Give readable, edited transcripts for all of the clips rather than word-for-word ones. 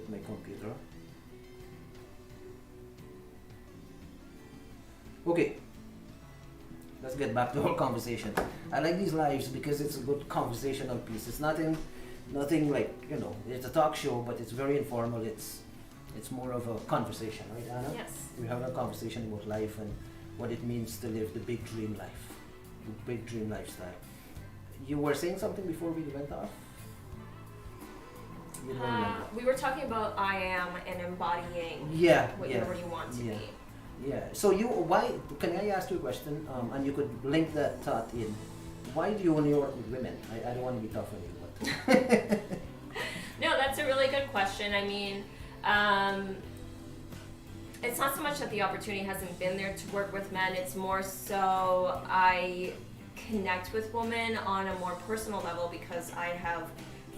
with my computer. Okay, let's get back to our conversation. I like these lives because it's a good conversational piece. It's nothing like, it's a talk show, but it's very informal. It's more of a conversation, right, Anna? Yes. We're having a conversation about life and what it means to live the big dream life, the big dream lifestyle. You were saying something before we went off? You don't remember. We were talking about I am and embodying whatever you want to be. Yeah. So can I ask you a question? And you could link that thought in. Why do you only work with women? I don't want to be tough on you, but. No, that's a really good question. I mean, it's not so much that the opportunity hasn't been there to work with men. It's more so I connect with women on a more personal level because I have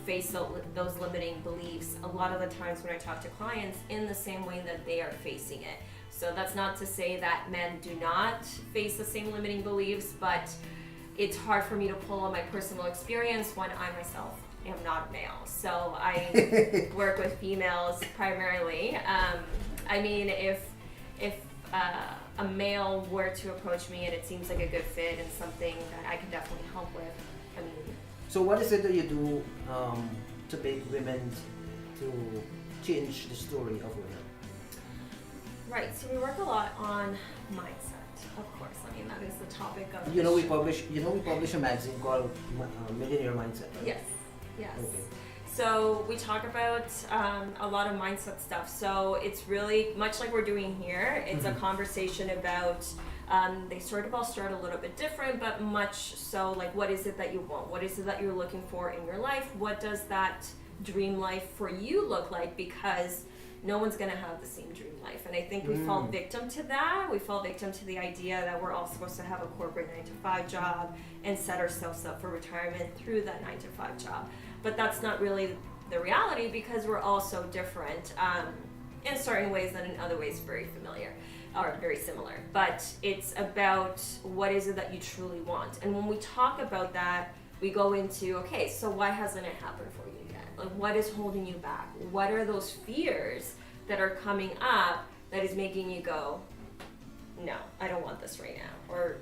faced those limiting beliefs a lot of the times when I talk to clients in the same way that they are facing it. So that's not to say that men do not face the same limiting beliefs, but it's hard for me to pull on my personal experience when I myself am not male. So I work with females primarily. I mean, if a male were to approach me and it seems like a good fit and something that I can definitely help with, I mean. So what is it that you do to make women to change the story of women? Right, so we work a lot on mindset, of course. I mean, that is the topic of we publish a magazine called Millionaire Mindset, right? Yes. Okay. So we talk about a lot of mindset stuff. So it's really much like we're doing here. It's a conversation about, they sort of all start a little bit different, but much so like, what is it that you want? What is it that you're looking for in your life? What does that dream life for you look like? Because no one's going to have the same dream life. And I think we fall victim to that. We fall victim to the idea that we're all supposed to have a corporate 9-to-5 job and set ourselves up for retirement through that 9-to-5 job. But that's not really the reality because we're all so different in certain ways and in other ways very familiar or very similar. But it's about what is it that you truly want. And when we talk about that, we go into, okay, so why hasn't it happened for you yet? Like, what is holding you back? What are those fears that are coming up that is making you go, no, I don't want this right now? Or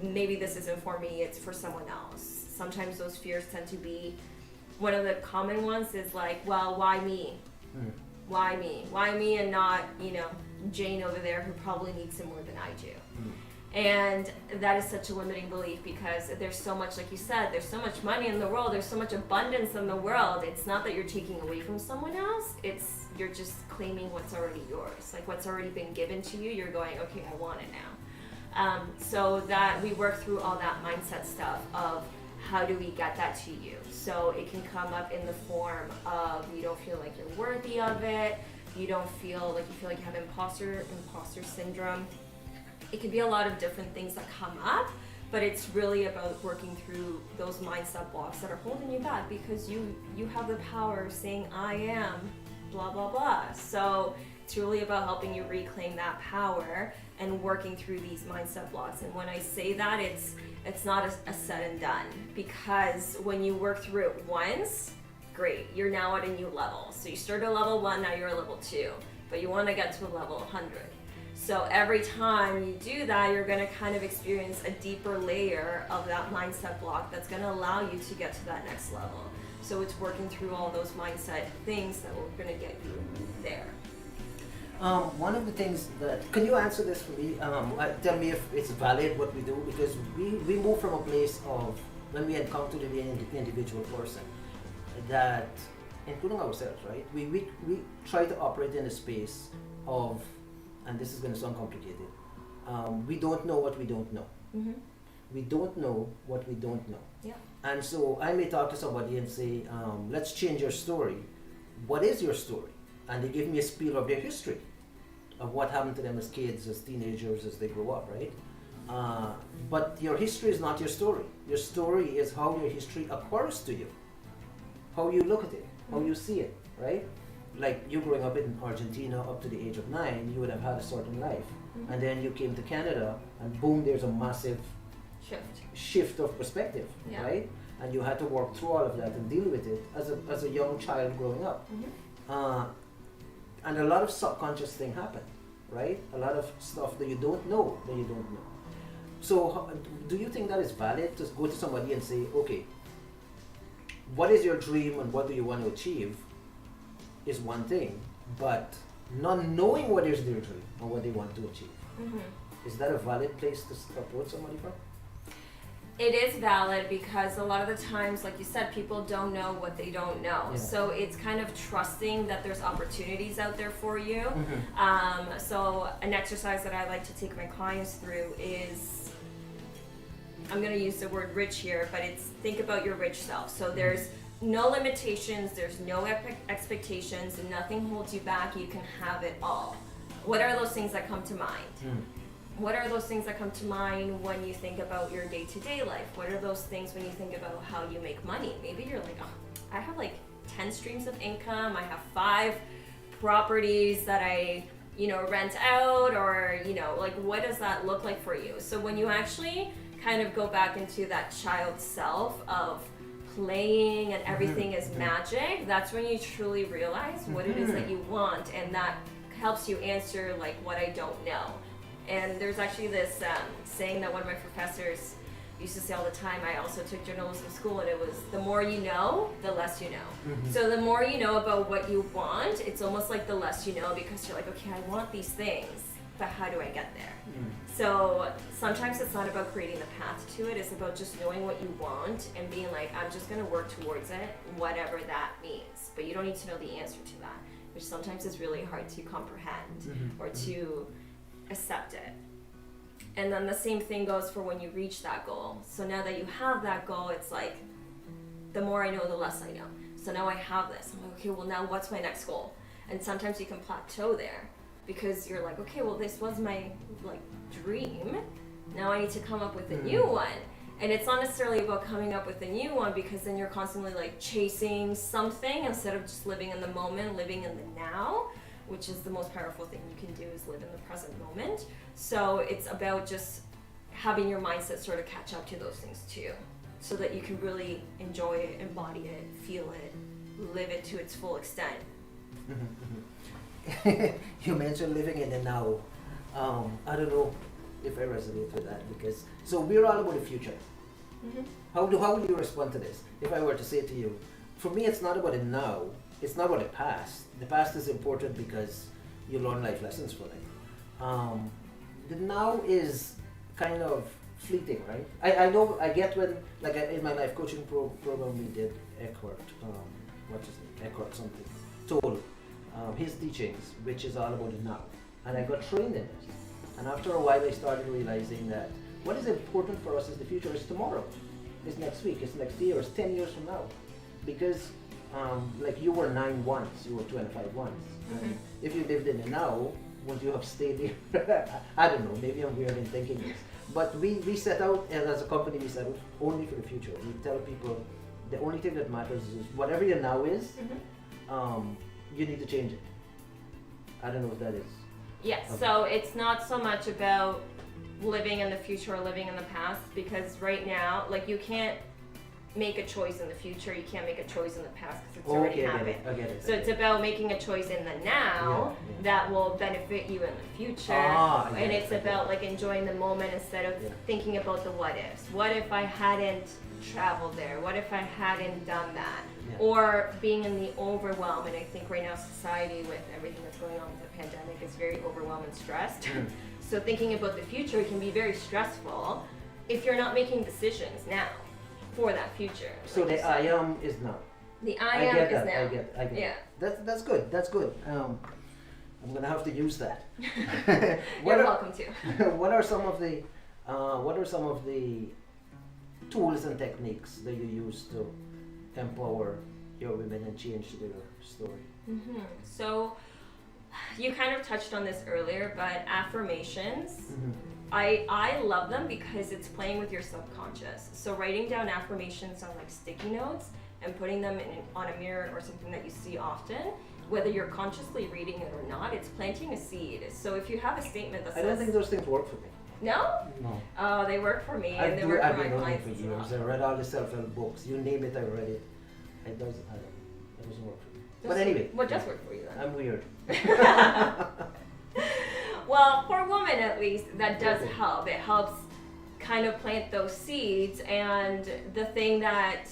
maybe this isn't for me, it's for someone else. Sometimes those fears tend to be, one of the common ones is like, well, why me? Why me? Why me and not, Jane over there who probably needs it more than I do? And that is such a limiting belief because there's so much, like you said, there's so much money in the world, there's so much abundance in the world. It's not that you're taking away from someone else, it's you're just claiming what's already yours. Like what's already been given to you, you're going, okay, I want it now. So that we work through all that mindset stuff of how do we get that to you? So it can come up in the form of you don't feel like you're worthy of it, you feel like you have imposter syndrome. It can be a lot of different things that come up, but it's really about working through those mindset blocks that are holding you back because you have the power of saying I am blah blah blah. So it's really about helping you reclaim that power and working through these mindset blocks. And when I say that, it's not a said and done, because when you work through it once, great, you're now at a new level. So you started at level 1, now you're at level 2, but you want to get to a level 100. So every time you do that, you're going to kind of experience a deeper layer of that mindset block that's going to allow you to get to that next level. So it's working through all those mindset things that we're going to get you there. One of the things that, can you answer this for me? Tell me if it's valid what we do, because we move from a place of, when we encounter the individual person, that, including ourselves, right? We try to operate in a space of, and this is going to sound complicated, we don't know what we don't know. We don't know what we don't know. Yeah. And so I may talk to somebody and say, let's change your story. What is your story? And they give me a spiel of their history, of what happened to them as kids, as teenagers, as they grow up, right? But your history is not your story. Your story is how your history occurs to you, how you look at it, how you see it, right? Like you growing up in Argentina up to the age of 9, you would have had a certain life. And then you came to Canada and boom, there's a massive shift of perspective, right? And you had to work through all of that and deal with it as a young child growing up. uh, and a lot of subconscious thing happen, right? A lot of stuff that you don't know. So do you think that is valid to go to somebody and say, okay, what is your dream and what do you want to achieve is one thing, but not knowing what is their dream and what they want to achieve, is that a valid place to approach somebody from? It is valid because a lot of the times, like you said, people don't know what they don't know. Yeah. So it's kind of trusting that there's opportunities out there for you. So an exercise that I like to take my clients through is, I'm going to use the word rich here, but it's think about your rich self. So there's no limitations, there's no expectations, and nothing holds you back. You can have it all. What are those things that come to mind? What are those things that come to mind when you think about your day-to-day life? What are those things when you think about how you make money? Maybe you're like, oh, I have like 10 streams of income. I have 5 properties that I, rent out, or, like what does that look like for you? So when you actually kind of go back into that child self of playing and everything is magic, that's when you truly realize what it is that you want, and that helps you answer like what I don't know. And there's actually this saying that one of my professors used to say all the time. I also took journalism school, and it was, the more you know, the less you know. So the more you know about what you want, it's almost like the less you know, because you're like, okay, I want these things, but how do I get there? So sometimes it's not about creating the path to it, it's about just knowing what you want and being like, I'm just gonna work towards it, whatever that means. But you don't need to know the answer to that, which sometimes is really hard to comprehend or to accept it. And then the same thing goes for when you reach that goal. So now that you have that goal, it's like, the more I know, the less I know. So now I have this. I'm like, okay, well now what's my next goal? And sometimes you can plateau there because you're like, okay, well this was my dream. Now I need to come up with a new one. And it's not necessarily about coming up with a new one, because then you're constantly chasing something instead of just living in the moment, living in the now, which is the most powerful thing you can do, is live in the present moment. So it's about just having your mindset sort of catch up to those things too, so that you can really enjoy it, embody it, feel it, live it to its full extent. You mentioned living in the now. I don't know if I resonate with that, because so we're all about the future. How would you respond to this? If I were to say to you, for me it's not about the now, it's not about the past. The past is important because you learn life lessons from it. The now is kind of fleeting, right? I know, I get when, in my life coaching program we did Eckhart, what's his name? Eckhart something, told his teachings, which is all about the now. And I got trained in it. And after a while I started realizing that what is important for us is the future, is tomorrow, is next week, is next year, is 10 years from now. Because you were 9 once, you were 25 once. If you lived in the now, would you have stayed there? I don't know, maybe I'm weird in thinking this. But we set out, and as a company we set out only for the future. We tell people the only thing that matters is whatever your now is, you need to change it. I don't know if that is. Yes, so it's not so much about living in the future or living in the past, because right now, you can't make a choice in the future, you can't make a choice in the past because it's already happened. I get it. So it's about making a choice in the now that will benefit you in the future. And it's about enjoying the moment instead of thinking about the what ifs. What if I hadn't traveled there? What if I hadn't done that? Or being in the overwhelm, and I think right now society with everything that's going on with the pandemic is very overwhelmed and stressed. So thinking about the future can be very stressful if you're not making decisions now for that future. So the I am is now. The I am is now. I get it. That's good. I'm gonna have to use that. You're welcome to. What are some of the tools and techniques that you use to empower your women and change their story? So you kind of touched on this earlier, but affirmations, I love them because it's playing with your subconscious. So writing down affirmations on sticky notes and putting them on a mirror or something that you see often, whether you're consciously reading it or not, it's planting a seed. So if you have a statement that says... I don't think those things work for me. No? No. Oh, they work for me, and they work for my clients as well. I read all the self-help books. You name it, I read it. It doesn't work for me. But anyway. What does work for you then? I'm weird. Well, for a woman at least, that does Okay. help. It helps kind of plant those seeds. And the thing that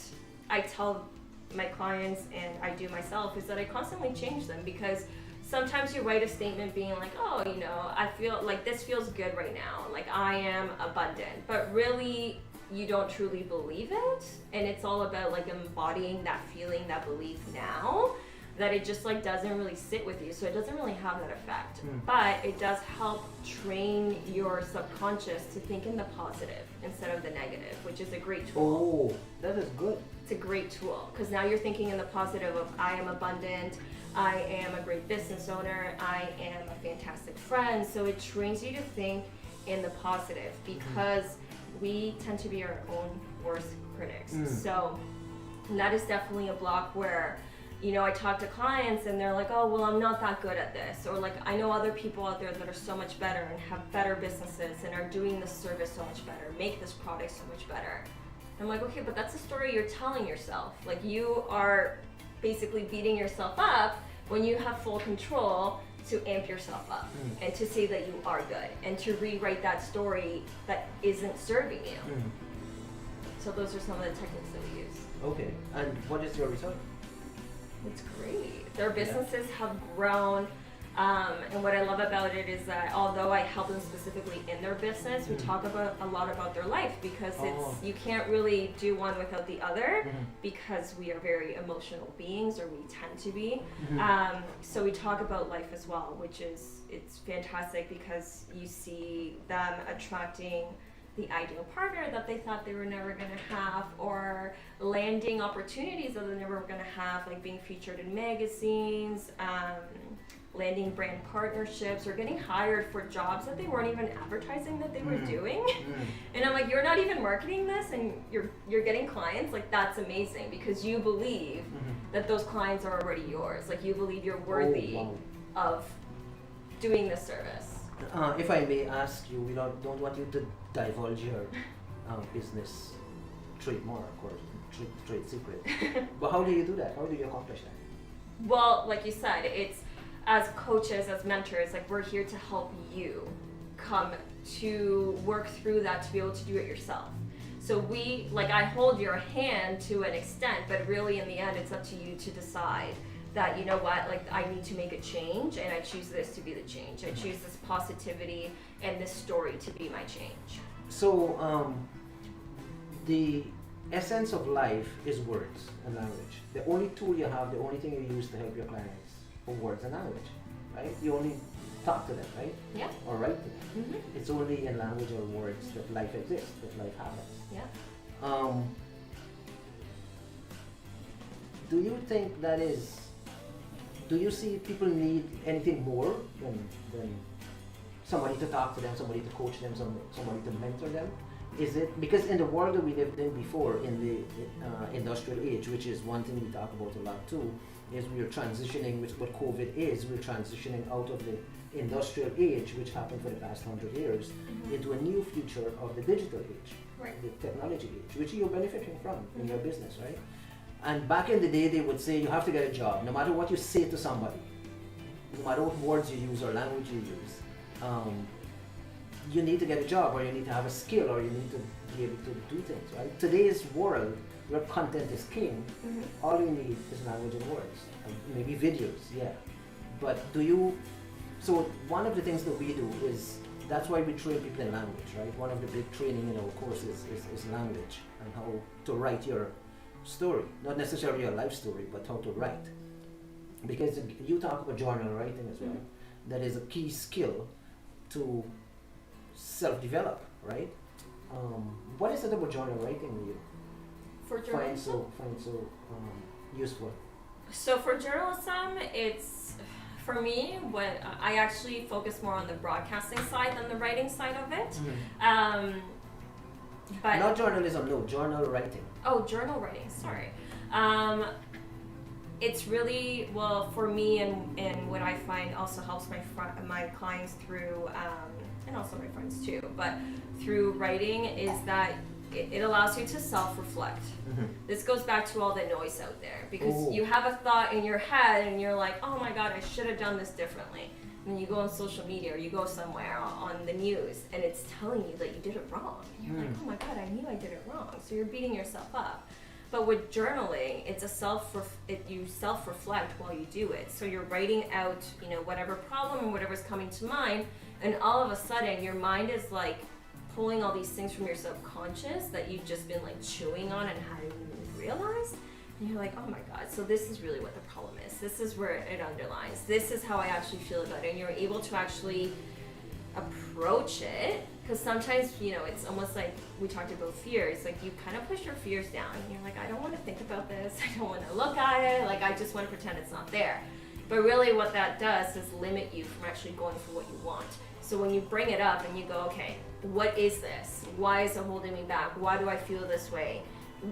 I tell my clients and I do myself is that I constantly change them, because sometimes you write a statement being like, oh, you know, I feel like this feels good right now, like I am abundant, but really you don't truly believe it, and it's all about like embodying that feeling, that belief now, that it just like doesn't really sit with you, so it doesn't really have that effect. But it does help train your subconscious to think in the positive instead of the negative, which is a great tool. Oh, that is good. It's a great tool, because now you're thinking in the positive of I am abundant, I am a great business owner, I am a fantastic friend. So it trains you to think in the positive, because we tend to be our own worst critics. So that is definitely a block where, you know, I talk to clients and they're like, oh, well, I'm not that good at this. Or like, I know other people out there that are so much better and have better businesses and are doing this service so much better, make this product so much better. I'm like, okay, but that's a story you're telling yourself. Like, you are basically beating yourself up when you have full control to amp yourself up and to say that you are good and to rewrite that story that isn't serving you. So those are some of the techniques that we use. Okay, and what is your result? It's great. Their businesses have grown. And what I love about it is that although I help them specifically in their business, we talk about a lot about their life, because it's you can't really do one without the other, because we are very emotional beings, or we tend to be. So we talk about life as well, which is, it's fantastic, because you see them attracting the ideal partner that they thought they were never going to have, or landing opportunities that they're never going to have, like being featured in magazines, landing brand partnerships, or getting hired for jobs that they weren't even advertising that they were doing. And I'm like, you're not even marketing this, and you're getting clients. Like, that's amazing, because you believe that those clients are already yours. Like, you believe you're worthy of doing this service. If I may ask you, we don't want you to divulge your business trademark or trade secret. But how do you do that? How do you accomplish that? Well, like you said, it's, as coaches, as mentors, like, we're here to help you come to work through that, to be able to do it yourself. So we, like, I hold your hand to an extent, but really in the end, it's up to you to decide that, you know what, like, I need to make a change, and I choose this to be the change. I choose this positivity and this story to be my change. So the essence of life is words and language. The only tool you have, the only thing you use to help your clients, for words and language, right? You only talk to them, right? Yeah. Or write to them. It's only in language or words that life exists, that life happens. Yeah. Do you think that is, do you see people need anything more than somebody to talk to them, somebody to coach them, somebody to mentor them? Is it, because in the world that we lived in before, in the industrial age, which is one thing we talk about a lot too, is we are transitioning, which what COVID is, we're transitioning out of the industrial age, which happened for the past 100 years, into a new future of the digital age, Right. the technology age, which you're benefiting from in your business, right? And back in the day, they would say you have to get a job, no matter what you say to somebody, no matter what words you use or language you use. You need to get a job, or you need to have a skill, or you need to be able to do things, right? Today's world, where content is king, all you need is language and words, and maybe videos, yeah. But so one of the things that we do is, that's why we train people in language, right? One of the big training in our courses is language, and how to write your story. Not necessarily your life story, but how to write. Because you talk about journal writing as well. That is a key skill to self-develop, right? What is it about journal writing that you For find journalism? so useful? So for journalism, it's, for me, what I actually focus more on the broadcasting side than the writing side of it. But Not journalism, no, journal writing. oh, journal writing. Sorry. It's really, well, for me, and what I find also helps my clients through, and also my friends too, but through writing, is that it allows you to self-reflect. Mm-hmm. This goes back to all the noise out there, because Ooh. you have a thought in your head and you're like, oh my god, I should have done this differently. And you go on social media or you go somewhere on the news and it's telling you that you did it wrong. And you're like, oh my god, I knew I did it wrong. So you're beating yourself up. But with journaling, it's you self-reflect while you do it. So you're writing out, whatever problem and whatever's coming to mind, and all of a sudden your mind is like pulling all these things from your subconscious that you've just been like chewing on and hadn't even realized. And you're like, oh my god, so this is really what the problem is. This is where it underlines. This is how I actually feel about it. And you're able to actually approach it. Because sometimes, it's almost like we talked about fears. Like you kind of push your fears down and you're like, I don't want to think about this. I don't want to look at it. Like I just want to pretend it's not there. But really what that does is limit you from actually going for what you want. So when you bring it up and you go, okay, what is this? Why is it holding me back? Why do I feel this way?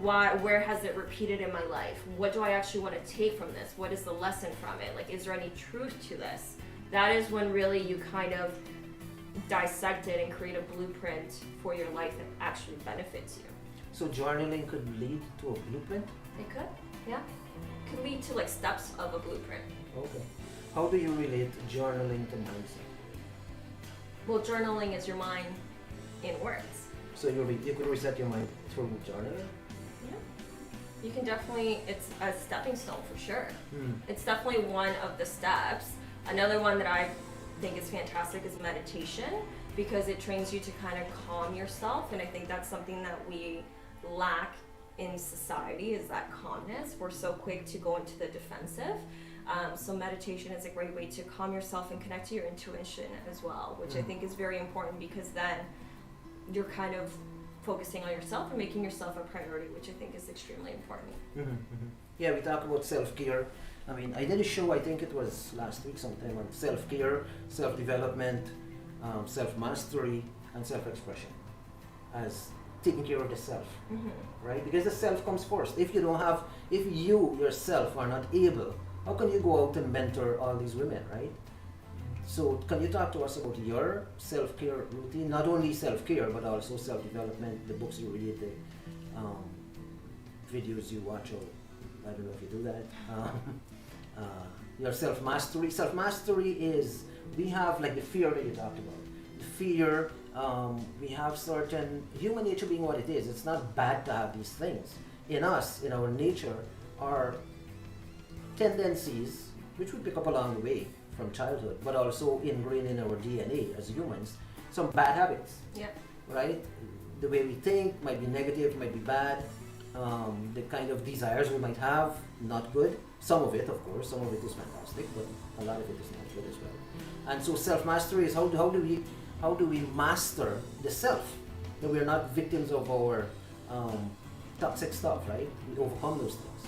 Where has it repeated in my life? What do I actually want to take from this? What is the lesson from it? Like, is there any truth to this? That is when really you kind of dissect it and create a blueprint for your life that actually benefits you. So journaling could lead to a blueprint? It could, yeah. It could lead to like steps of a blueprint. Okay. How do you relate journaling to mindset? Well, journaling is your mind in words. So you could reset your mind through journaling? Yeah. You can definitely, it's a stepping stone for sure. Hmm. It's definitely one of the steps. Another one that I think is fantastic is meditation, because it trains you to kind of calm yourself, and I think that's something that we lack in society, is that calmness. We're so quick to go into the defensive. So meditation is a great way to calm yourself and connect to your intuition as well, which I think is very important, because then you're kind of focusing on yourself and making yourself a priority, which I think is extremely important. Mm-hmm, mm-hmm. Yeah, we talk about self-care. I mean, I did a show, I think it was last week sometime, on self-care, self-development, self-mastery, and self-expression as taking care of the self, right? Because the self comes first. If you yourself are not able, how can you go out and mentor all these women, right? So can you talk to us about your self-care routine? Not only self-care, but also self-development, the books you read, the videos you watch, or I don't know if you do that. Your self-mastery. Self-mastery is, we have like the fear that you talked about. The fear, we have certain, human nature being what it is, it's not bad to have these things. In us, in our nature, are tendencies, which we pick up along the way from childhood, but also ingrained in our DNA as humans, some bad habits. Yeah. Right? The way we think might be negative, might be bad. The kind of desires we might have, not good. Some of it, of course, some of it is fantastic, but a lot of it is not good as well. And so self-mastery is how do we master the self, that we're not victims of our toxic stuff, right? We overcome those things.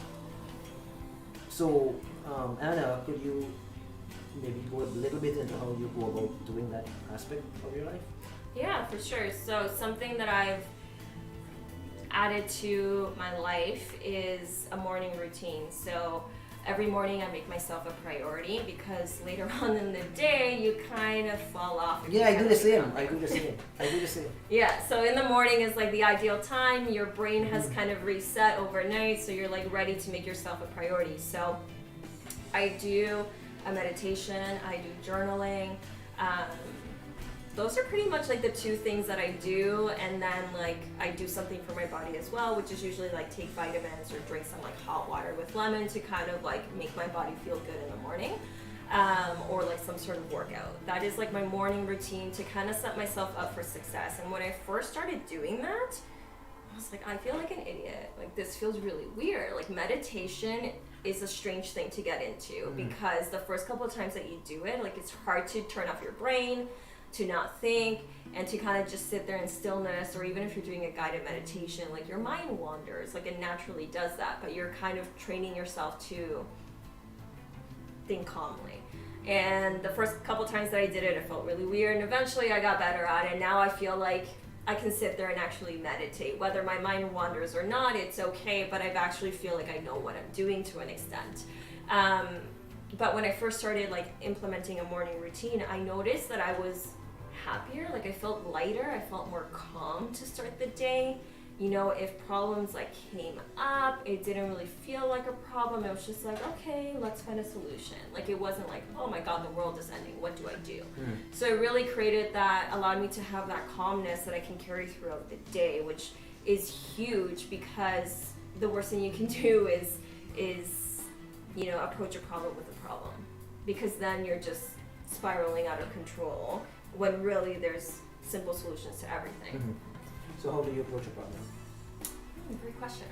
So Anna, could you maybe go a little bit into how you go about doing that aspect of your life? Yeah, for sure. So something that I've added to my life is a morning routine. So every morning I make myself a priority, because later on in the day you kind of fall off. Yeah, I do the same. Yeah, so in the morning is like the ideal time. Your brain has kind of reset overnight, so you're like ready to make yourself a priority. So I do a meditation, I do journaling. Those are pretty much like the two things that I do, and then like I do something for my body as well, which is usually like take vitamins or drink some like hot water with lemon to kind of like make my body feel good in the morning, or like some sort of workout. That is like my morning routine to kind of set myself up for success. And when I first started doing that, I was like, I feel like an idiot. Like this feels really weird. Like meditation is a strange thing to get into, because the first couple of times that you do it, like it's hard to turn off your brain, to not think, and to kind of just sit there in stillness. Or even if you're doing a guided meditation, like your mind wanders, like it naturally does that, but you're kind of training yourself to think calmly. And the first couple times that I did it, it felt really weird, and eventually I got better at it. Now I feel like I can sit there and actually meditate. Whether my mind wanders or not, it's okay, but I actually feel like I know what I'm doing to an extent. But when I first started like implementing a morning routine, I noticed that I was happier. Like I felt lighter, I felt more calm to start the day. if problems like came up, it didn't really feel like a problem. It was just like, okay, let's find a solution. Like, it wasn't like, oh my God, the world is ending. What do I do? So it really allowed me to have that calmness that I can carry throughout the day, which is huge, because the worst thing you can do is approach a problem with a problem, because then you're just spiraling out of control when really there's simple solutions to everything. So how do you approach a problem? Great question.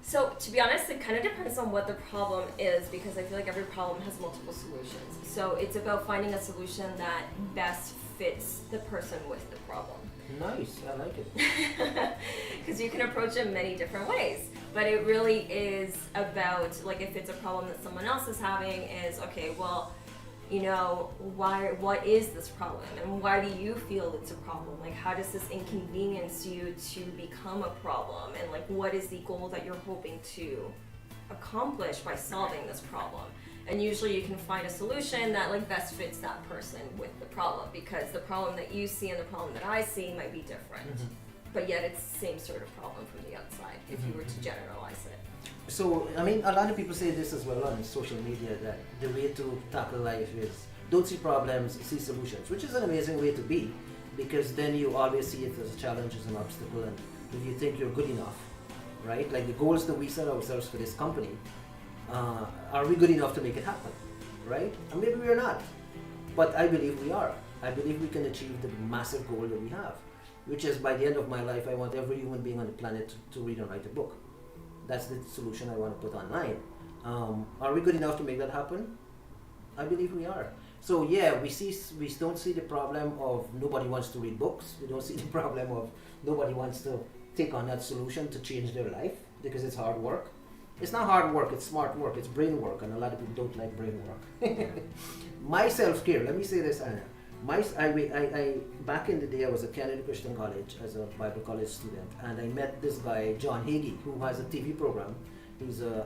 So to be honest, it kind of depends on what the problem is, because I feel like every problem has multiple solutions. So it's about finding a solution that best fits the person with the problem. Nice, I like it. Because you can approach it many different ways, but it really is about, like, if it's a problem that someone else is having, is okay, well, what is this problem, and why do you feel it's a problem? Like, how does this inconvenience you to become a problem, and like, what is the goal that you're hoping to accomplish by solving this problem? And usually you can find a solution that like best fits that person with the problem, because the problem that you see and the problem that I see might be different, but yet it's the same sort of problem from the outside, if you were to generalize it. So, I mean, a lot of people say this as well on social media, that the way to tackle life is don't see problems, see solutions, which is an amazing way to be, because then you always see it as a challenge, as an obstacle, and if you think you're good enough, right? Like the goals that we set ourselves for this company, are we good enough to make it happen, right? And maybe we're not, but I believe we are. I believe we can achieve the massive goal that we have, which is by the end of my life, I want every human being on the planet to read and write a book. That's the solution I want to put online. Are we good enough to make that happen? I believe we are. So yeah, we don't see the problem of nobody wants to read books. We don't see the problem of nobody wants to take on that solution to change their life, because it's hard work. It's not hard work, it's smart work, it's brain work, and a lot of people don't like brain work. My self-care, let me say this, Anna. I back in the day, I was at Kennedy Christian College as a Bible college student, and I met this guy, John Hagee, who has a TV program. He's an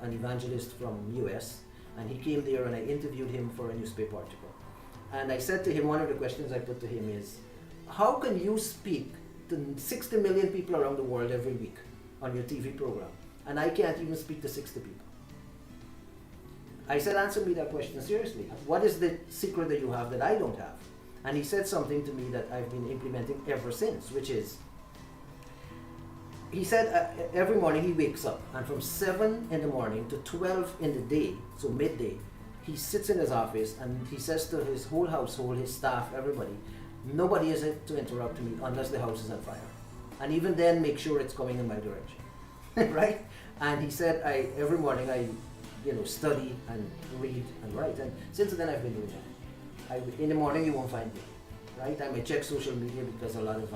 evangelist from US, and he came there, and I interviewed him for a newspaper article. And I said to him, one of the questions I put to him is, how can you speak to 60 million people around the world every week on your TV program, and I can't even speak to 60 people? I said, answer me that question seriously. What is the secret that you have that I don't have? And he said something to me that I've been implementing ever since, which is, he said every morning he wakes up, and from 7 in the morning to 12 in the day, so midday, he sits in his office and he says to his whole household, his staff, everybody, nobody is to interrupt me unless the house is on fire. And even then, make sure it's coming in my direction, right? And he said, every morning I study and read and write, and since then I've been doing that. In the morning you won't find me, right? I may check social media because a lot of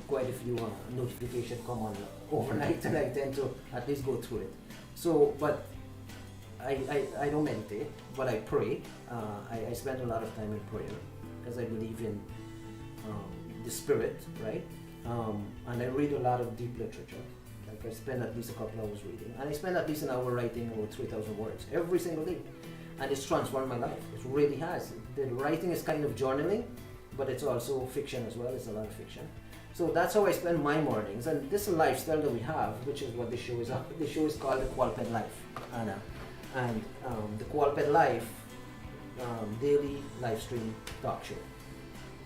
quite a few notifications come on overnight, and I tend to at least go through it. So, but I don't meditate, but I pray. I spend a lot of time in prayer because I believe in the spirit, right? And I read a lot of deep literature. Like I spend at least a couple hours reading, and I spend at least an hour writing about 3,000 words every single day, and it's transformed my life. It really has. The writing is kind of journaling, but it's also fiction as well. It's a lot of fiction. So that's how I spend my mornings, and this lifestyle that we have, which is what the show is. The show is called The Qualped Life, Anna, and The Qualped Life daily live stream talk show.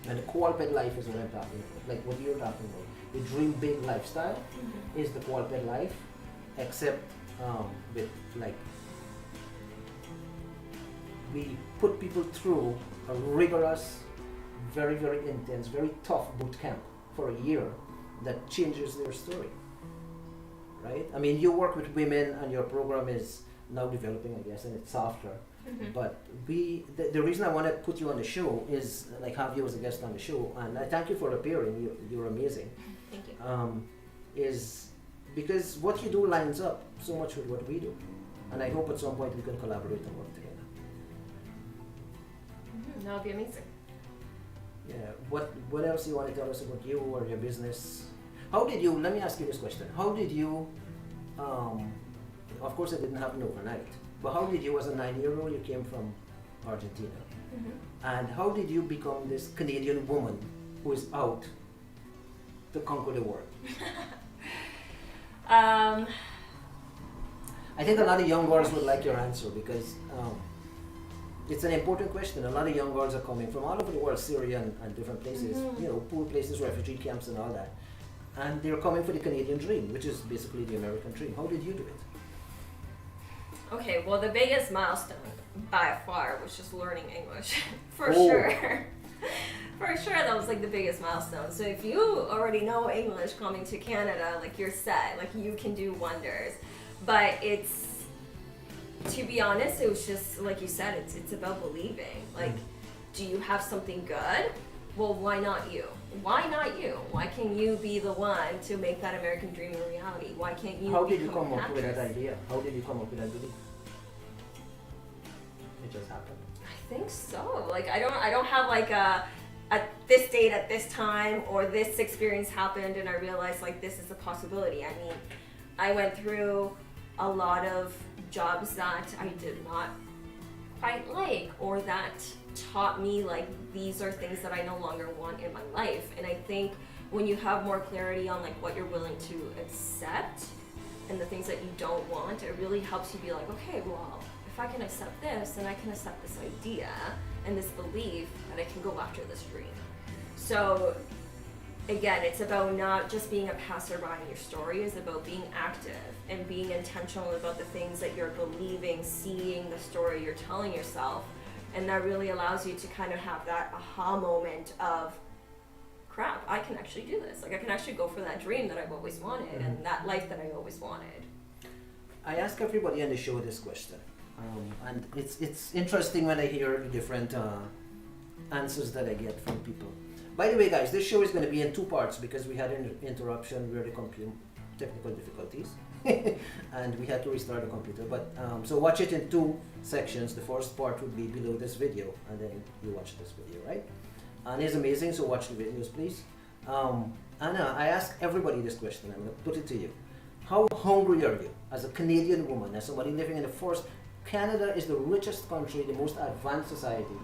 And the Qualped Life is what I'm talking about, like what you're talking about. The dream big lifestyle is the Qualped Life, except with like, we put people through a rigorous, very, very intense, very tough boot camp for a year that changes their story, right? I mean, you work with women and your program is now developing, I guess, and it's softer. But the reason I want to put you on the show is like have you as a guest on the show, and I thank you for appearing. You're amazing. Thank you. Is because what you do lines up so much with what we do, and I hope at some point we can collaborate and work together. That would be amazing. Yeah. What else you want to tell us about you or your business? How did you? Let me ask you this question. How did you? Of course, it didn't happen overnight. But how did you, as a 9-year-old, you came from Argentina, and how did you become this Canadian woman who is out to conquer the world? I think a lot of young girls would like your answer because it's an important question. A lot of young girls are coming from all over the world, Syria and different places, poor places, refugee camps and all that. And they're coming for the Canadian dream, which is basically the American dream. How did you do it? Okay, well, the biggest milestone by far was just learning English, for sure. For sure, that was like the biggest milestone. So if you already know English coming to Canada, like you're set, like you can do wonders. But to be honest, it was just, like you said, it's about believing. Like, do you have something good? Well, why not you? Why not you? Why can't you be the one to make that American dream a reality? Why can't you How did you come up with that idea? How did you come up with that belief? It just happened. I think so. Like, I don't have like at this date, at this time, or this experience happened and I realized like this is a possibility. I mean, I went through a lot of jobs that I did not quite like, or that taught me like these are things that I no longer want in my life. And I think when you have more clarity on like what you're willing to accept and the things that you don't want, it really helps you be like, okay, well, if I can accept this, then I can accept this idea and this belief that I can go after this dream. So again, it's about not just being a passerby in your story, it's about being active and being intentional about the things that you're believing, seeing the story you're telling yourself. And that really allows you to kind of have that aha moment of, crap, I can actually do this. Like I can actually go for that dream that I've always wanted and that life that I always wanted. I ask everybody on the show this question. And it's interesting when I hear the different answers that I get from people. By the way, guys, this show is going to be in two parts because we had an interruption where the technical difficulties and we had to restart the computer. But so watch it in two sections. The first part would be below this video, and then you watch this video, right? And it's amazing, so watch the videos, please. Anna, I ask everybody this question. I'm going to put it to you. How hungry are you as a Canadian woman, as somebody living in the first? Canada is the richest country, the most advanced society,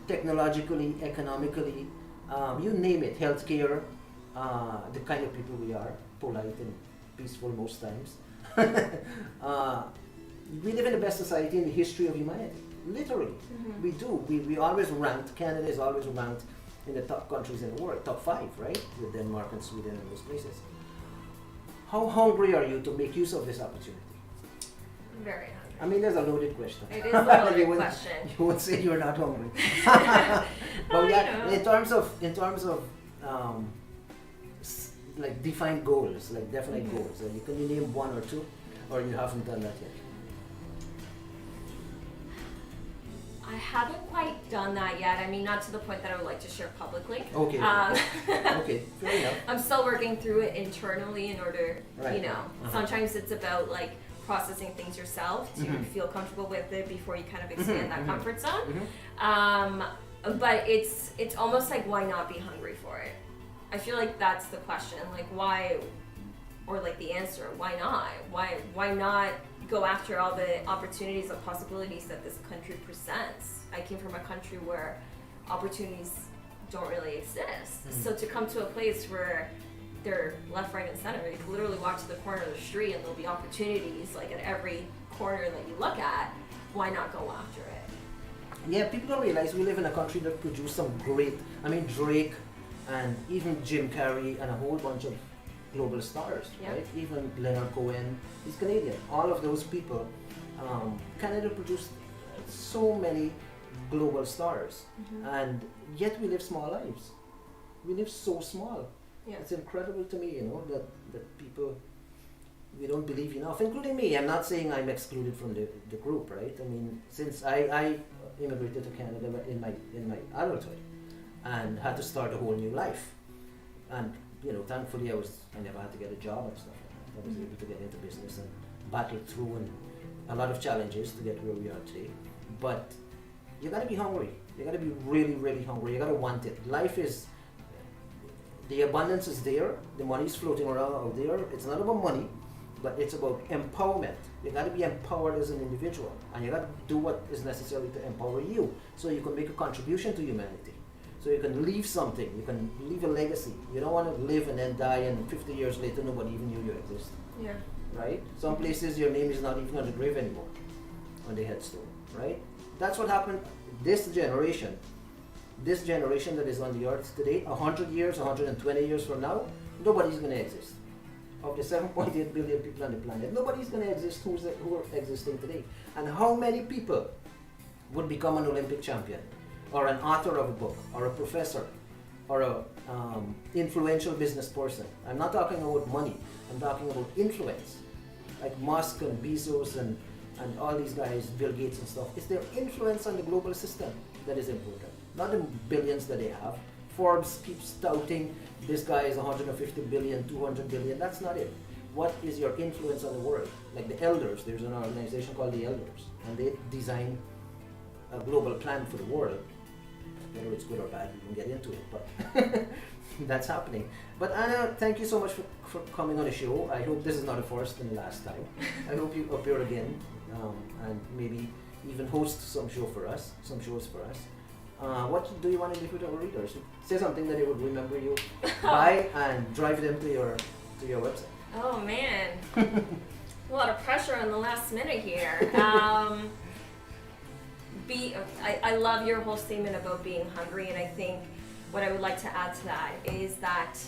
technologically, economically, you name it, healthcare, the kind of people we are, polite and peaceful most times. We live in the best society in the history of humanity, literally. We do. We always ranked, Canada is always ranked in the top countries in the world, top 5, right? With Denmark and Sweden and those places. How hungry are you to make use of this opportunity? Very hungry. I mean, there's a loaded question. It is a loaded question. You would say you're not hungry. But yeah, in terms of like defined goals, like definite goals, can you name one or two, or you haven't done that yet? I haven't quite done that yet. I mean, not to the point that I would like to share publicly. Okay. Okay, fair enough. I'm still working through it internally in order, sometimes it's about like processing things yourself to feel comfortable with it before you kind of expand that comfort zone. But it's almost like, why not be hungry for it? I feel like that's the question. Like why, or like the answer, why not? Why not go after all the opportunities and possibilities that this country presents? I came from a country where opportunities don't really exist. So to come to a place where they're left, right, and center, you can literally walk to the corner of the street and there'll be opportunities like at every corner that you look at. Why not go after it? Yeah, people don't realize we live in a country that produced some great, I mean, Drake and even Jim Carrey and a whole bunch of global stars, right? Even Leonard Cohen, he's Canadian. All of those people, Canada produced so many global stars, and yet we live small lives. We live so small. Yeah. It's incredible to me, that people, we don't believe enough, including me. I'm not saying I'm excluded from the group, right? I mean, since I immigrated to Canada in my adulthood and had to start a whole new life, and thankfully I never had to get a job and stuff like that. I was able to get into business and battle through and a lot of challenges to get where we are today. But you gotta be hungry. You gotta be really, really hungry. You gotta want it. Life is, the abundance is there. The money is floating around out there. It's not about money, but it's about empowerment. You gotta be empowered as an individual, and you gotta do what is necessary to empower you, so you can make a contribution to humanity. So you can leave something, you can leave a legacy. You don't want to live and then die and 50 years later nobody even knew you exist, Yeah. right? Some places your name is not even on the grave anymore, on the headstone, right? That's what happened. This generation that is on the earth today, 100 years, 120 years from now, nobody's going to exist. Of the 7.8 billion people on the planet, nobody's going to exist who are existing today. And how many people would become an Olympic champion, or an author of a book, or a professor, or a influential business person? I'm not talking about money, I'm talking about influence. Like Musk and Bezos and all these guys, Bill Gates and stuff. It's their influence on the global system that is important, not the billions that they have. Forbes keeps touting this guy is 150 billion, 200 billion. That's not it. What is your influence on the world? Like the elders, there's an organization called the Elders, and they design a global plan for the world. Whether it's good or bad, we can get into it, but that's happening. But Anna, thank you so much for coming on the show. I hope this is not the first and the last time. I hope you appear again, and maybe even host some shows for us. What do you want to leave with our readers? Say something that they would remember you by and drive them to your website. Oh man, a lot of pressure on the last minute here. I love your whole statement about being hungry, and I think what I would like to add to that is that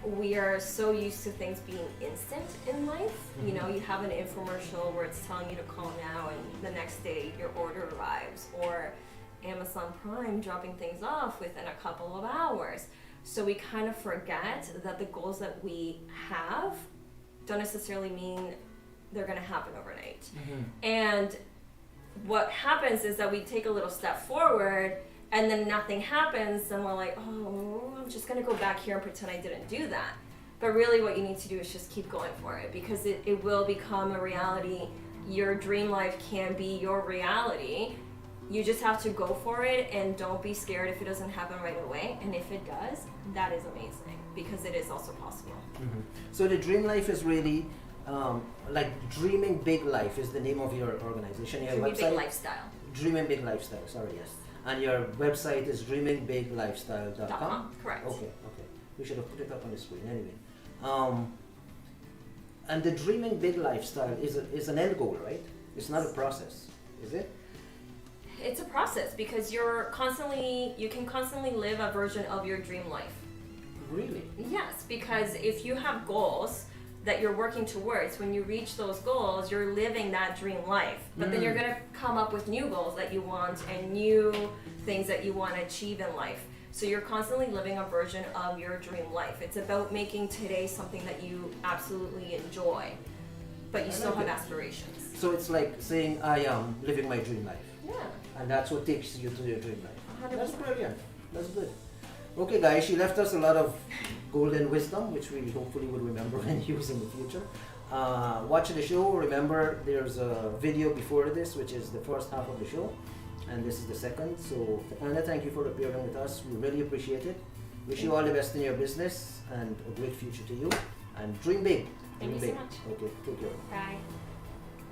we are so used to things being instant in life. You know, you have an infomercial where it's telling you to call now, and the next day your order arrives, or Amazon Prime dropping things off within a couple of hours. So we kind of forget that the goals that we have don't necessarily mean they're going to happen overnight. And what happens is that we take a little step forward and then nothing happens, and we're like, oh, I'm just going to go back here and pretend I didn't do that. But really what you need to do is just keep going for it, because it will become a reality. Your dream life can be your reality. You just have to go for it, and don't be scared if it doesn't happen right away. And if it does, that is amazing, because it is also possible. So the dream life is really like Dreaming Big Life is the name of your organization. Your Dreaming website? Big Lifestyle. Dreaming Big Lifestyle, sorry, yes. And your website is dreamingbig.lifestyle.com? Correct. Okay. We should have put it up on the screen anyway. And the Dreaming Big Lifestyle is an end goal, right? It's not a process, is it? It's a process, because you can constantly live a version of your dream life. Really? Yes, because if you have goals that you're working towards, when you reach those goals, you're living that dream life. But then you're going to come up with new goals that you want and new things that you want to achieve in life. So you're constantly living a version of your dream life. It's about making today something that you absolutely enjoy, but you still have aspirations. So it's like saying, I am living my dream life. Yeah. And that's what takes you to your dream life. 100%. That's brilliant. That's good. Okay, guys, she left us a lot of golden wisdom, which we hopefully will remember and use in the future. Watch the show. Remember, there's a video before this, which is the first half of the show, and this is the second. So, Anna, thank you for appearing with us. We really appreciate it. Wish you all the best in your business and a great future to you. And dream big. Thank you so much. Okay, take care. Bye.